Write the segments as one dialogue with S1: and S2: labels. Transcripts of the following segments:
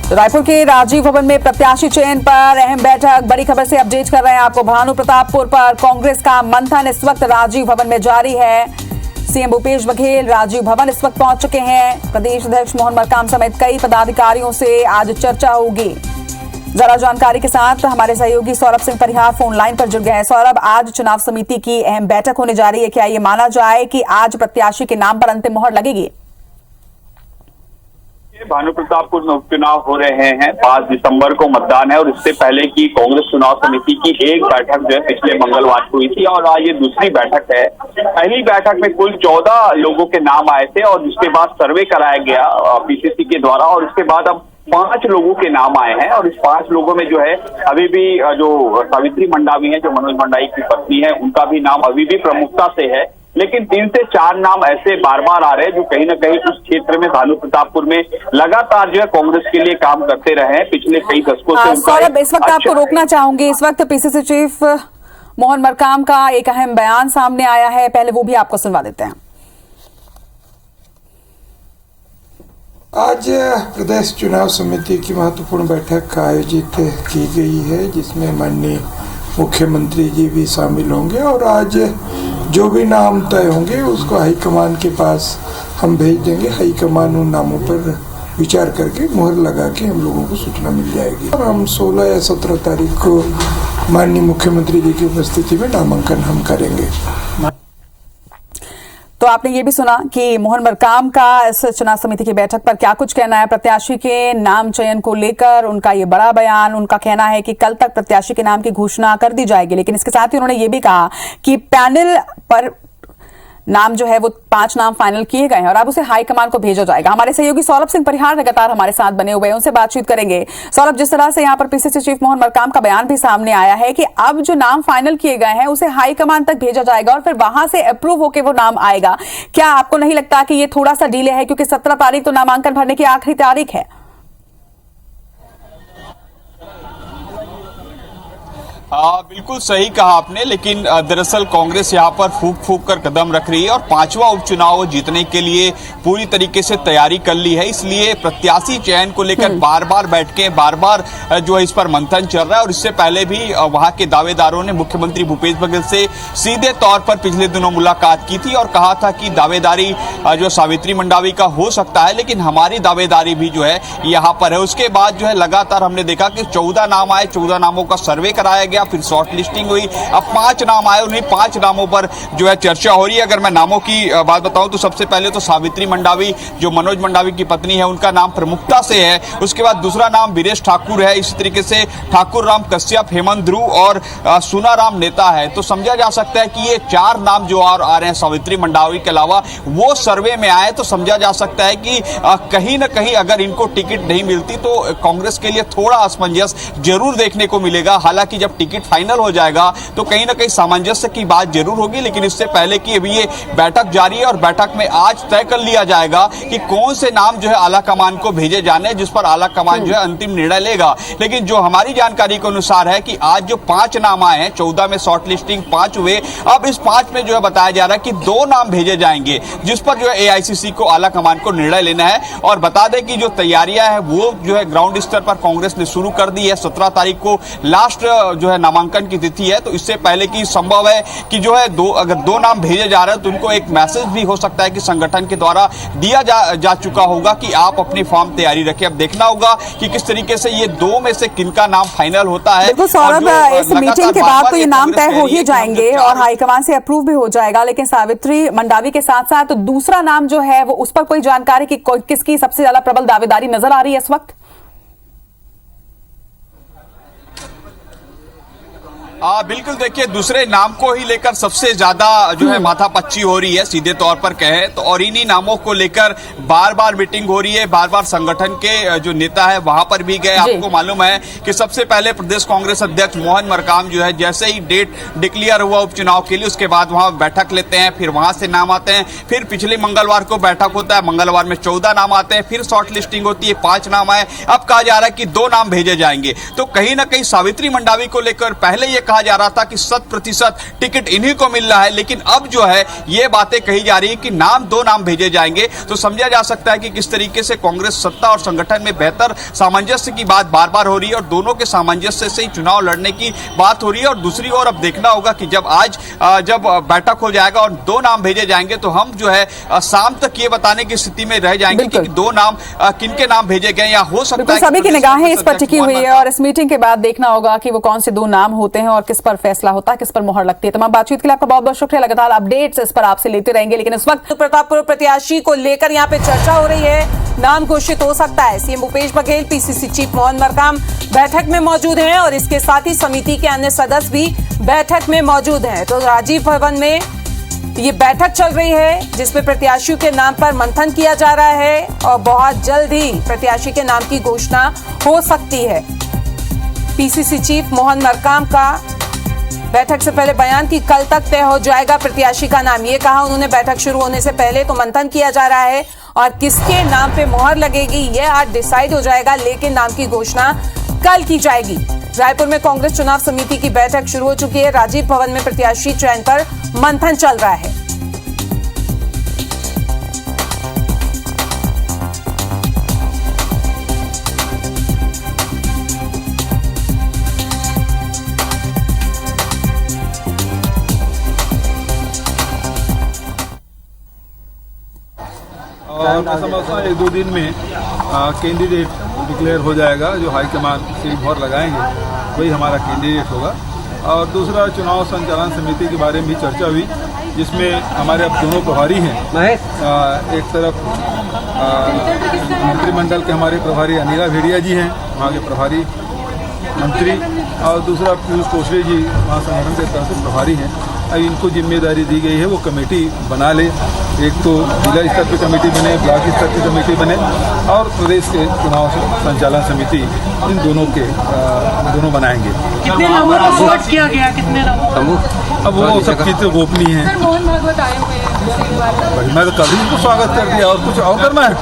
S1: तो रायपुर के राजीव भवन में प्रत्याशी चयन पर अहम बैठक। बड़ी खबर से अपडेट कर रहे हैं आपको। भानु प्रतापपुर पर कांग्रेस का मंथन इस वक्त राजीव भवन में जारी है। सीएम भूपेश बघेल राजीव भवन इस वक्त पहुंच चुके हैं। प्रदेश अध्यक्ष मोहन मरकाम समेत कई पदाधिकारियों से आज चर्चा होगी। जरा जानकारी के साथ हमारे सहयोगी सौरभ सिंह परिहार फोन लाइन पर जुड़ गए हैं। सौरभ, आज चुनाव समिति की अहम बैठक होने जा रही है। क्या ये माना जाए कि आज प्रत्याशी के नाम पर अंतिम मोहर लगेगी?
S2: भानु प्रतापपुर में उपचुनाव हो रहे हैं। 5 दिसंबर को मतदान है और इससे पहले की कांग्रेस चुनाव समिति की एक बैठक जो है पिछले मंगलवार को हुई थी और आज ये दूसरी बैठक है। पहली बैठक में कुल 14 लोगों के नाम आए थे और जिसके बाद सर्वे कराया गया पीसीसी के द्वारा और उसके बाद अब 5 लोगों के नाम आए हैं और इस 5 लोगों में जो है अभी भी जो सावित्री मंडावी है, जो मनोज मंडावी की पत्नी है, उनका भी नाम अभी भी प्रमुखता से है। लेकिन 3 से 4 नाम ऐसे बार बार आ रहे हैं जो कहीं ना कहीं उस क्षेत्र में भानु प्रतापपुर में लगातार जो है कांग्रेस के लिए काम करते रहे हैं पिछले कई दशकों से।
S1: सौरभ, इस वक्त आपको रोकना चाहूंगी। इस वक्त पीसीसी चीफ मोहन मरकाम का एक अहम बयान सामने आया है, पहले वो भी आपको सुनवा देते हैं।
S3: आज प्रदेश चुनाव समिति की महत्वपूर्ण बैठक आयोजित की गई है जिसमें माननीय मुख्यमंत्री जी भी शामिल होंगे और आज जो भी नाम तय होंगे उसको हाईकमान के पास हम भेज देंगे। हाईकमान उन नामों पर विचार करके मुहर लगा के हम लोगों को सूचना मिल जाएगी और हम 16 या 17 तारीख को माननीय मुख्यमंत्री जी की उपस्थिति में नामांकन हम करेंगे।
S1: तो आपने ये भी सुना कि मोहन मरकाम का इस चुनाव समिति की बैठक पर क्या कुछ कहना है प्रत्याशी के नाम चयन को लेकर। उनका ये बड़ा बयान, उनका कहना है कि कल तक प्रत्याशी के नाम की घोषणा कर दी जाएगी। लेकिन इसके साथ ही उन्होंने ये भी कहा कि पैनल पर नाम जो है वो 5 नाम फाइनल किए गए हैं और अब उसे हाईकमान को भेजा जाएगा। हमारे सहयोगी सौरभ सिंह परिहार लगातार हमारे साथ बने हुए हैं, उनसे बातचीत करेंगे। सौरभ, जिस तरह से यहाँ पर पीसीसी चीफ मोहन मरकाम का बयान भी सामने आया है कि अब जो नाम फाइनल किए गए हैं उसे हाईकमान तक भेजा जाएगा और फिर वहां से अप्रूव होकर वो नाम आएगा, क्या आपको नहीं लगता कि ये थोड़ा सा डिले है? क्योंकि 17 तारीख तो नामांकन भरने की आखिरी तारीख है।
S4: बिल्कुल सही कहा आपने, लेकिन दरअसल कांग्रेस यहाँ पर फूक फूक कर कदम रख रही है और 5वां उपचुनाव जीतने के लिए पूरी तरीके से तैयारी कर ली है। इसलिए प्रत्याशी चयन को लेकर बार बार बैठकें, बार बार जो है इस पर मंथन चल रहा है। और इससे पहले भी वहां के दावेदारों ने मुख्यमंत्री भूपेश बघेल से सीधे तौर पर पिछले दिनों मुलाकात की थी और कहा था कि दावेदारी जो सावित्री मंडावी का हो सकता है, लेकिन हमारी दावेदारी भी जो है यहाँ पर है। उसके बाद जो है लगातार हमने देखा कि 14 नाम आए, 14 नामों का सर्वे कराया गया, फिर शॉर्ट लिस्टिंग हुई, अब 5 नाम आए। उन्हीं 5 नामों पर जो है चर्चा हो रही है। अगर मैं नामों की बात बताऊं तो सबसे पहले तो सावित्री मंडावी, जो मनोज मंडावी की पत्नी है, उनका नाम प्रमुखता से है। उसके बाद दूसरा नाम वीरेश ठाकुर है। इसी तरीके से ठाकुर राम कश्यप, हेमंत ध्रुव और सुनाराम नेता है। तो समझा जा सकता है कि ये 4 नाम जो और आ रहे हैं सावित्री मंडावी के अलावा, वो सर्वे में आए तो समझा जा सकता है कि कहीं ना कहीं अगर इनको टिकट नहीं मिलती तो कांग्रेस के लिए थोड़ा असमंजस जरूर देखने को मिलेगा। हालांकि जब टिकट फाइनल हो जाएगा तो कहीं ना कहीं सामंजस्य की बात जरूर होगी, लेकिन इससे पहले की अभी ये बैठक जारी है और बैठक में आज तय कर लिया जाएगा कि कौन से नाम जो है आला कमान को भेजे जाने, जिस पर आला कमान जो है अंतिम निर्णय लेगा। लेकिन जो हमारी जानकारी के अनुसार है कि आज जो 5 नाम आए हैं, 14 में शॉर्ट लिस्टिंग 5 हुए, अब इस 5 में जो है बताया जा रहा है कि 2 नाम भेजे जाएंगे, जिस पर जो है एआईसीसी को आला कमान को निर्णय लेना है। और बता दें कि जो तैयारियां है वो जो है ग्राउंड स्तर पर कांग्रेस ने शुरू कर दी है। 17 तारीख को लास्ट जो है नामांकन की तिथि है, तो इससे पहले की संभव है कि जो है अगर 2 नाम भेजे जा रहे हैं तो उनको एक मैसेज भी हो सकता है कि संगठन के द्वारा दिया जा चुका होगा कि आप अपनी फॉर्म तैयारी रखें। अब देखना होगा कि किस तरीके से ये 2 में से किनका नाम फाइनल होता है।
S1: बिल्कुल सौरभ, इस मीटिंग के बाद तो ये नाम तय हो ही जाएंगे और हाईकमान से अप्रूव भी हो जाएगा। लेकिन सावित्री मंडावी के साथ साथ दूसरा नाम जो है वो, उस पर कोई जानकारी कि किसकी सबसे ज्यादा प्रबल दावेदारी नजर आ रही है इस वक्त?
S4: बिल्कुल, देखिए दूसरे नाम को ही लेकर सबसे ज्यादा जो है माथापच्ची हो रही है, सीधे तौर पर कहें तो। और इन्हीं नामों को लेकर बार बार मीटिंग हो रही है, बार बार संगठन के जो नेता है वहां पर भी गए। आपको मालूम है कि सबसे पहले प्रदेश कांग्रेस अध्यक्ष मोहन मरकाम जो है जैसे ही डेट डिक्लेयर हुआ उपचुनाव के लिए, उसके बाद वहां बैठक लेते हैं, फिर वहां से नाम आते हैं। फिर पिछले मंगलवार को बैठक होता है, मंगलवार में 14 नाम आते हैं, फिर शॉर्ट लिस्टिंग होती है, 5 नाम आए। अब कहा जा रहा है कि 2 नाम भेजे जाएंगे। तो कहीं ना कहीं सावित्री मंडावी को लेकर पहले ये कहा जा रहा था कि 100% टिकट इन्हीं को मिल रहा है, लेकिन अब जो है ये बातें कही जा रही है कि दो नाम भेजे जाएंगे। तो समझा जा सकता है कि किस तरीके से कांग्रेस सत्ता और संगठन में बेहतर सामंजस्य की बात बार बार हो रही है और दोनों के सामंजस्य से ही चुनाव लड़ने की बात हो रही है। और दूसरी ओर अब देखना होगा कि जब बैठक हो जाएगा और 2 नाम भेजे जाएंगे तो हम जो है शाम तक ये बताने की स्थिति में रह जाएंगे कि 2 नाम किनके नाम भेजे गए, या हो सकता है
S1: सभी की निगाहें इस पर टिकी हुई है और इस मीटिंग के बाद देखना होगा कि वो कौन से 2 नाम होते हैं और किस पर फैसला होता है, किस पर मोहर लगती है। तमाम बातचीत के लिए आपका बहुत बहुत शुक्रिया। लगातार अपडेट्स इस पर आपसे लेते रहेंगे, लेकिन इस वक्त प्रतापपुर प्रत्याशी को लेकर यहाँ पे चर्चा हो रही है। नाम घोषित हो सकता है। CM Bhupesh Baghel, PCC chief Mohan Markam बैठक में मौजूद हैं और इसके साथ ही समिति के अन्य सदस्य भी बैठक में मौजूद हैं। तो राजीव भवन में ये बैठक चल रही है जिसमें प्रत्याशियों के नाम पर मंथन किया जा रहा है और बहुत जल्द ही प्रत्याशी के नाम की घोषणा हो सकती है। पीसीसी चीफ मोहन मरकाम का बैठक से पहले बयान कि कल तक तय हो जाएगा प्रत्याशी का नाम, ये कहा उन्होंने। बैठक शुरू होने से पहले तो मंथन किया जा रहा है और किसके नाम पे मोहर लगेगी ये आज डिसाइड हो जाएगा, लेकिन नाम की घोषणा कल की जाएगी। रायपुर में कांग्रेस चुनाव समिति की बैठक शुरू हो चुकी है। राजीव भवन में प्रत्याशी चयन पर मंथन चल रहा है।
S5: और मैं समझता हूँ 1-2 दिन में कैंडिडेट डिक्लेयर हो जाएगा। जो हाईकमान से मोहर लगाएंगे वही हमारा कैंडिडेट होगा। और दूसरा, चुनाव संचालन समिति के बारे में भी चर्चा हुई, जिसमें हमारे अब दोनों प्रभारी हैं। एक तरफ मंत्रिमंडल के हमारे प्रभारी अनिला भेड़िया जी हैं, वहाँ के प्रभारी मंत्री, और दूसरा पीयूष कोशरे जी वहाँ संगठन के तरफ से प्रभारी हैं। अब इनको जिम्मेदारी दी गई है वो कमेटी बना ले। एक तो जिला स्तर पर कमेटी बने, ब्लॉक स्तर की कमेटी बने और प्रदेश के चुनाव संचालन समिति, इन दोनों बनाएंगे।
S6: कितने नामों का वोट किया गया, कितने नामों?
S5: अब वो सब चीज़ें गोपनीय हैं।
S6: मोहन भागवत आए हुए हैं,
S5: मैं तो कभी उनको स्वागत कर दिया, और कुछ और करना है?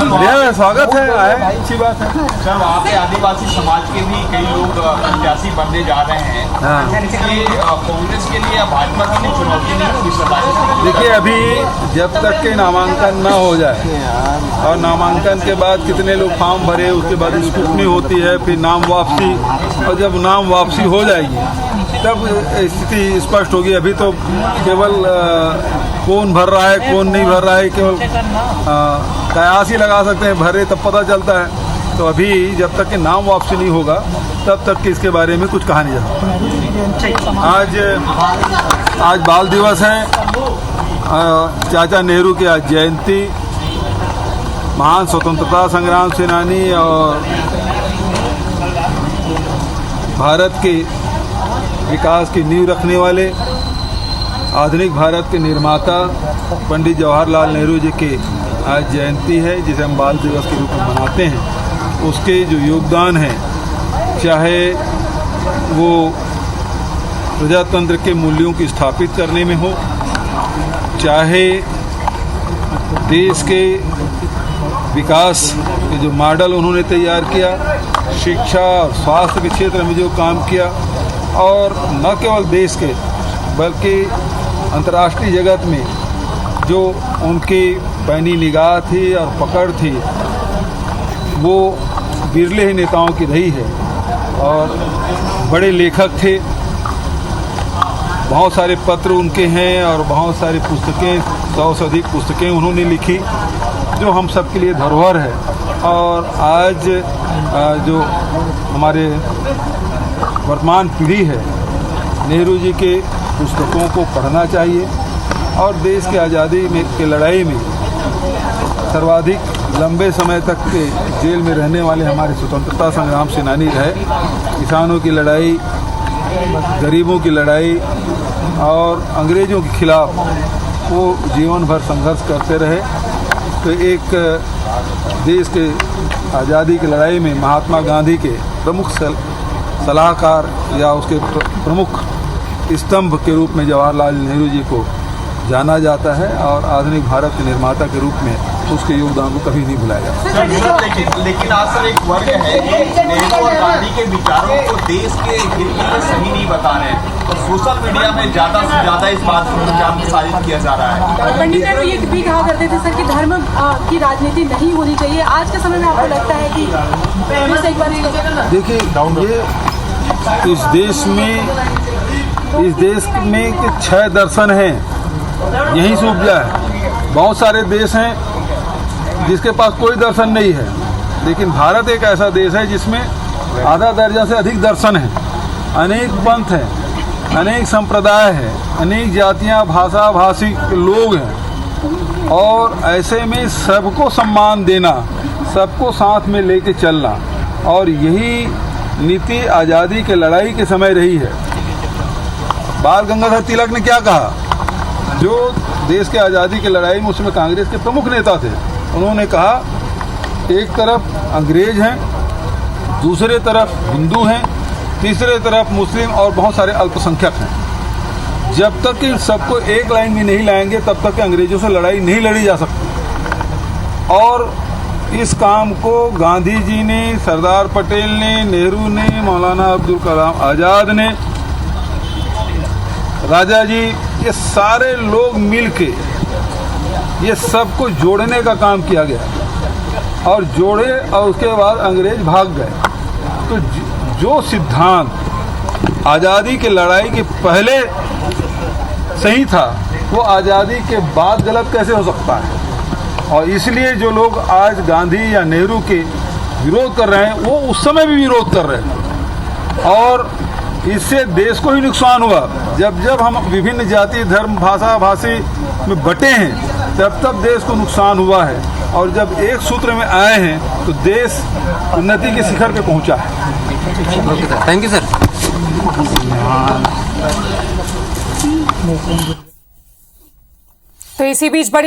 S5: बढ़िया स्वागत है, आए, अच्छी बात है।
S4: सर, वहाँ पे आदिवासी समाज के भी कई लोग प्रत्याशी बनने जा रहे हैं। ये कांग्रेस के लिए या भाजपा के लिए चुनौती नहीं होगी सर?
S5: देखिए, अभी जब तक के नामांकन न हो जाए और नामांकन के बाद कितने लोग फॉर्म भरे, उसके बाद स्क्रूटनी होती है, फिर नाम वापसी, और जब नाम वापसी हो जाएगी तब स्थिति स्पष्ट होगी। अभी तो केवल कौन भर रहा है कौन नहीं भर रहा है केवल कयास ही लगा सकते हैं, भरे तब पता चलता है। तो अभी जब तक कि नाम वापसी नहीं होगा तब तक कि इसके बारे में कुछ कहा नहीं जा सकता। आज बाल दिवस है, चाचा नेहरू की आज जयंती। महान स्वतंत्रता संग्राम सेनानी और भारत के विकास की नींव रखने वाले आधुनिक भारत के निर्माता पंडित जवाहरलाल नेहरू जी के आज जयंती है, जिसे हम बाल दिवस के रूप में मनाते हैं। उसके जो योगदान है, चाहे वो प्रजातंत्र के मूल्यों की स्थापित करने में हो, चाहे देश के विकास के जो मॉडल उन्होंने तैयार किया, शिक्षा और स्वास्थ्य के क्षेत्र में जो काम किया, और न केवल देश के बल्कि अंतर्राष्ट्रीय जगत में जो उनकी पैनी निगाह थी और पकड़ थी, वो बिरले ही नेताओं की रही है। और बड़े लेखक थे, बहुत सारे पत्र उनके हैं और बहुत सारी पुस्तकें, 100 से अधिक पुस्तकें उन्होंने लिखी, जो हम सब के लिए धरोहर है। और आज जो हमारे वर्तमान पीढ़ी है, नेहरू जी के पुस्तकों को पढ़ना चाहिए। और देश की आज़ादी में की लड़ाई में सर्वाधिक लंबे समय तक के जेल में रहने वाले हमारे स्वतंत्रता संग्राम सेनानी रहे। किसानों की लड़ाई, गरीबों की लड़ाई और अंग्रेज़ों के खिलाफ वो जीवन भर संघर्ष करते रहे। तो एक देश के आज़ादी की लड़ाई में महात्मा गांधी के प्रमुख सलाहकार या उसके प्रमुख स्तंभ के रूप में जवाहरलाल नेहरू जी को जाना जाता है और आधुनिक भारत के निर्माता के रूप में उसके योगदान को कभी नहीं भुलाया जाता।
S4: लेकिन आज सर एक वर्ग है कि नेहरू और गांधी के विचारों को देश के हित में सही नहीं बता रहे हैं और सोशल मीडिया में ज्यादा से ज्यादा इस बात को प्रचार प्रसारित किया जा रहा है।
S6: पंडित नेहरू ये भी कहा करते थे सर कि धर्म की राजनीति नहीं होनी चाहिए। आज के समय में आपको लगता है कि एक बार
S5: देखिए, ये इस देश में के 6 दर्शन हैं, यहीं से उपजा है। बहुत सारे देश हैं जिसके पास कोई दर्शन नहीं है, लेकिन भारत एक ऐसा देश है जिसमें आधा दर्जन से अधिक दर्शन है, अनेक पंथ हैं, अनेक संप्रदाय हैं, अनेक जातियां, भाषा भाषी लोग हैं, और ऐसे में सबको सम्मान देना, सबको साथ में लेके चलना, और यही नीति आज़ादी के लड़ाई के समय रही है। बाल गंगाधर तिलक ने क्या कहा, जो देश के आज़ादी की लड़ाई में उसमें कांग्रेस के प्रमुख नेता थे, उन्होंने कहा एक तरफ अंग्रेज हैं, दूसरे तरफ हिंदू हैं, तीसरे तरफ मुस्लिम और बहुत सारे अल्पसंख्यक हैं। जब तक इन सबको एक लाइन में नहीं लाएंगे तब तक अंग्रेजों से लड़ाई नहीं लड़ी जा सकती। और इस काम को गांधी जी ने, सरदार पटेल ने, नेहरू ने, मौलाना अब्दुल कलाम आज़ाद ने, राजा जी, ये सारे लोग मिलके ये सबको जोड़ने का काम किया गया और जोड़े, और उसके बाद अंग्रेज भाग गए। तो जो सिद्धांत आज़ादी की लड़ाई के पहले सही था वो आज़ादी के बाद गलत कैसे हो सकता है। और इसलिए जो लोग आज गांधी या नेहरू के विरोध कर रहे हैं वो उस समय भी विरोध कर रहे हैं, और इससे देश को ही नुकसान हुआ। जब जब हम विभिन्न जाति, धर्म, भाषा भाषी में बटे हैं तब तब देश को नुकसान हुआ है, और जब एक सूत्र में आए हैं तो देश उन्नति के शिखर पे पहुंचा है।
S7: Thank you sir.
S1: तो इसी बीच बड़ी